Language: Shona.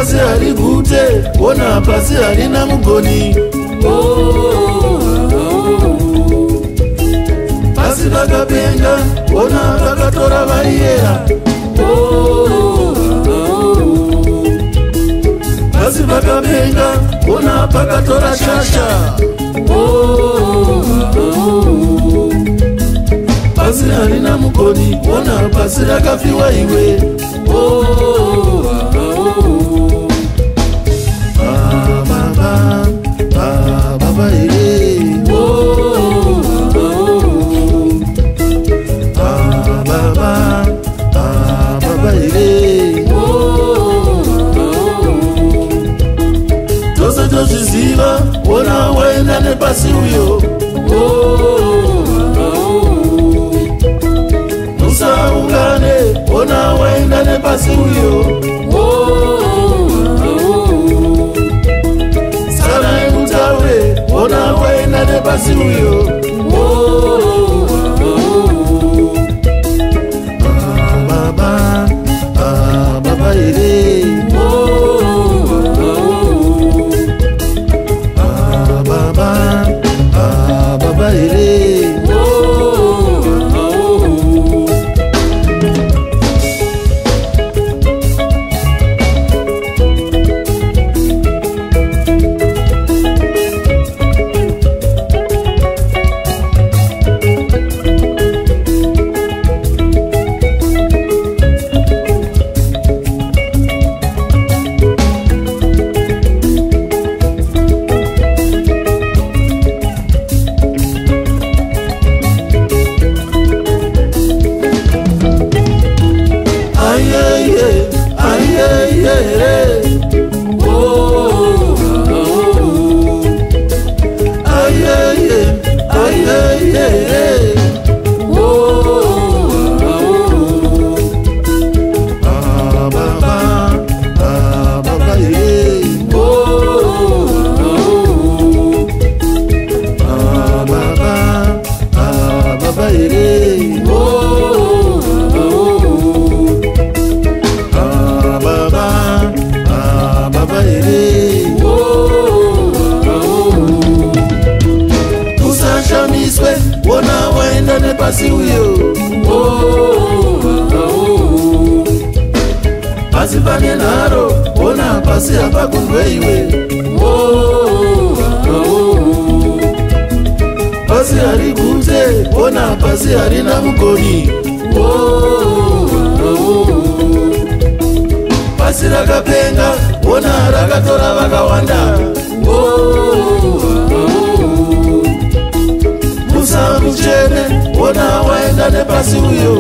pasi hari gute, ona pasi hari namugoni. Pasi vakapenga, ona vakatora vaiyera. Pasi vakapenga, ona vakatora shasha. Pasi hari namugoni, ona pasi rakafiwa iwe. Baba ere, baba ere, tose tozviziva, ona waenda nepasi uyo. Musaungane, ona waenda nepasi uyo. Sana emutaure, ona waenda nepasi uyo. Baba ere, baba ere. Ona waenda nepasi uyo. Pasi pane naro, ona pasi hapa kundwe iwe. Pasi hari gute, ona pasi hari namugoni. Pasi rakapenga, ona rakatora vakawanda. Musa muchene, ona waenda nepasi uyo.